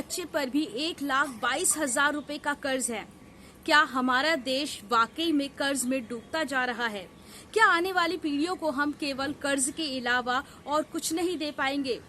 बच्चे पर भी 1,22,000 रुपए का कर्ज है। क्या हमारा देश वाकई में कर्ज में डूबता जा रहा है? क्या आने वाली पीढ़ियों को हम केवल कर्ज के अलावा और कुछ नहीं दे पाएंगे?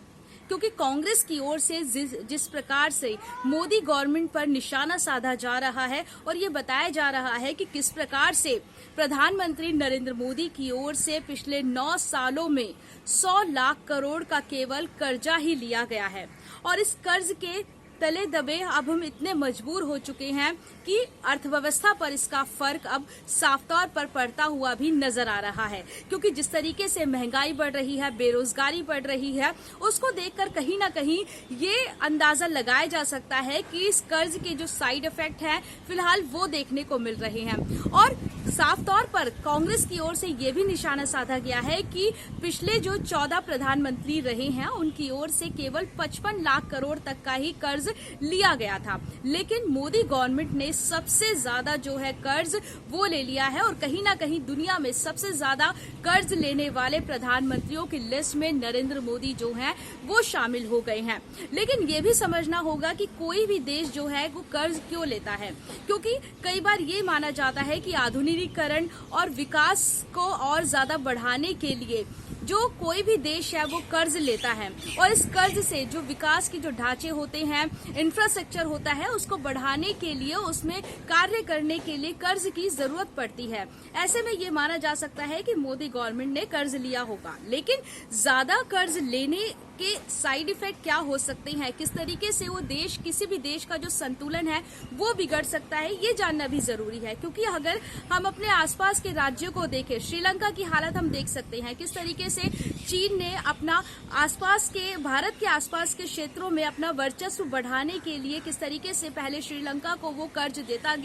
क्योंकि कांग्रेस की ओर से जिस प्रकार से मोदी गवर्नमेंट पर निशाना साधा जा रहा है और ये बताया जा रहा है कि किस प्रकार से प्रधानमंत्री नरेंद्र मोदी की ओर से पिछले 9 सालों में 100 लाख करोड़ का केवल कर्जा ही लिया गया है और इस कर्ज के तले दबे अब हम इतने मजबूर हो चुके हैं कि अर्थव्यवस्था पर इसका फर्क अब साफ तौर पर पड़ता हुआ भी नजर आ रहा है। क्योंकि जिस तरीके से महंगाई बढ़ रही है, बेरोजगारी बढ़ रही है, उसको देखकर कहीं ना कहीं ये अंदाजा लगाया जा सकता है कि इस कर्ज के जो साइड इफेक्ट हैं फिलहाल वो देखने को मिल रहे हैं। और साफ तौर पर कांग्रेस की ओर से ये भी निशाना साधा गया है कि पिछले जो 14 प्रधानमंत्री रहे हैं उनकी ओर से केवल 55 लाख करोड़ तक का ही कर्ज लिया गया था, लेकिन मोदी गवर्नमेंट ने सबसे ज्यादा जो है कर्ज वो ले लिया है और कहीं ना कहीं दुनिया में सबसे ज्यादा कर्ज लेने वाले प्रधानमंत्रियों की लिस्ट में नरेंद्र मोदी जो है वो शामिल हो गए हैं। लेकिन ये भी समझना होगा कि कोई भी देश जो है वो कर्ज क्यों लेता है, क्योंकि कई बार ये माना जाता है कि आधुनिकीकरण और विकास को और ज्यादा बढ़ाने के लिए जो कोई भी देश है वो कर्ज लेता है और इस कर्ज से जो विकास के जो ढांचे होते हैं, इंफ्रास्ट्रक्चर होता है, उसको बढ़ाने के लिए, उसमें कार्य करने के लिए कर्ज की जरूरत पड़ती है। ऐसे में ये माना जा सकता है कि मोदी गवर्नमेंट ने कर्ज लिया होगा, लेकिन ज्यादा कर्ज लेने के साइड इफेक्ट क्या हो सकते हैं, किस तरीके से वो देश, किसी भी देश का जो संतुलन है वो बिगड़ सकता है, ये जानना भी जरूरी है। क्योंकि अगर हम अपने आसपास के राज्यों को देखें, श्रीलंका की हालत हम देख सकते हैं, किस तरीके से चीन ने अपना आसपास के, भारत के आसपास के क्षेत्रों में अपना वर्चस्व बढ़ाने के लिए किस तरीके से पहले श्रीलंका को वो कर्ज देता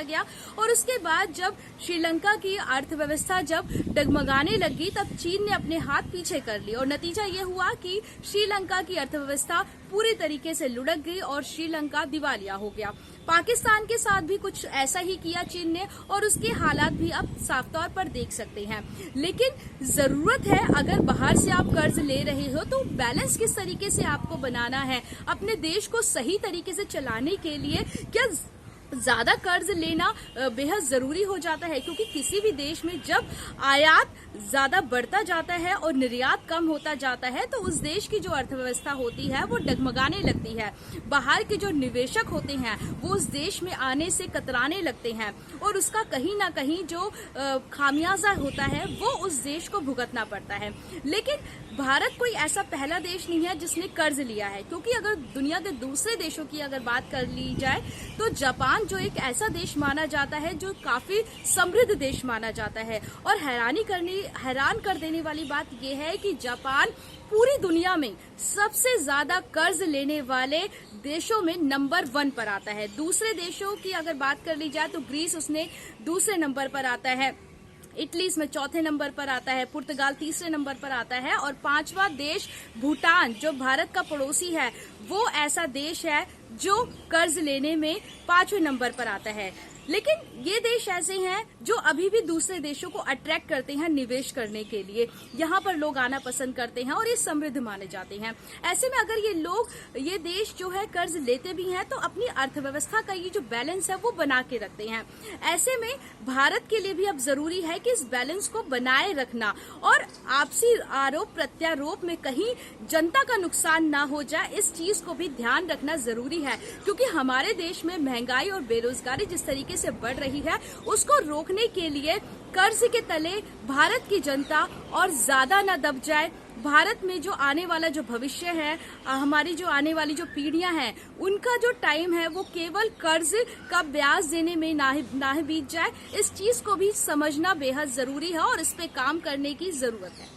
गया और उसके बाद जब श्रीलंका की अर्थव्यवस्था जब डगमगाने लगी तब चीन ने अपने हाथ पीछे कर लिए और नतीजा ये हुआ कि श्रीलंका की अर्थव्यवस्था पूरी तरीके से लुढ़क गई और श्रीलंका दिवालिया हो गया। पाकिस्तान के साथ भी कुछ ऐसा ही किया चीन ने और उसके हालात भी अब साफ तौर पर देख सकते हैं। लेकिन जरूरत है, अगर बाहर से आप कर्ज ले रहे हो तो बैलेंस किस तरीके से आपको बनाना है, अपने देश को सही तरीके से चलाने के लिए क्या ज्यादा कर्ज लेना बेहद जरूरी हो जाता है? क्योंकि किसी भी देश में जब आयात ज्यादा बढ़ता जाता है और निर्यात कम होता जाता है तो उस देश की जो अर्थव्यवस्था होती है वो डगमगाने लगती है। बाहर के जो निवेशक होते हैं वो उस देश में आने से कतराने लगते हैं और उसका कहीं ना कहीं जो खामियाजा होता है वो उस देश को भुगतना पड़ता है। लेकिन भारत कोई ऐसा पहला देश नहीं है जिसने कर्ज लिया है, क्योंकि अगर दुनिया के दूसरे देशों की अगर बात कर ली जाए तो जापान जो एक ऐसा देश माना जाता है जो काफी समृद्ध देश माना जाता है और हैरान कर देने वाली बात यह है कि जापान पूरी दुनिया में सबसे ज्यादा कर्ज लेने वाले देशों में नंबर 1 पर आता है। दूसरे देशों की अगर बात कर ली जाए तो ग्रीस उसने दूसरे नंबर पर आता है, इटली इसमें चौथे नंबर पर आता है, पुर्तगाल तीसरे नंबर पर आता है और 5वां देश भूटान जो भारत का पड़ोसी है वो ऐसा देश है जो कर्ज लेने में 5वें नंबर पर आता है। लेकिन ये देश ऐसे हैं जो अभी भी दूसरे देशों को अट्रैक्ट करते हैं निवेश करने के लिए, यहाँ पर लोग आना पसंद करते हैं और ये समृद्ध माने जाते हैं। ऐसे में अगर ये देश जो है कर्ज लेते भी हैं तो अपनी अर्थव्यवस्था का ये जो बैलेंस है वो बना के रखते हैं। ऐसे में भारत के लिए भी अब जरूरी है कि इस बैलेंस को बनाए रखना और आपसी आरोप प्रत्यारोप में कहीं जनता का नुकसान ना हो जाए, इस चीज को भी ध्यान रखना जरूरी है। क्योंकि हमारे देश में महंगाई और बेरोजगारी जिस तरीके से बढ़ रही है उसको रोकने के लिए कर्ज के तले भारत की जनता और ज्यादा न दब जाए। भारत में जो आने वाला जो भविष्य है, हमारी जो आने वाली जो पीढ़ियां हैं, उनका जो टाइम है वो केवल कर्ज का ब्याज देने में ना ही बीत जाए, इस चीज को भी समझना बेहद जरूरी है और इस पे काम करने की जरूरत है।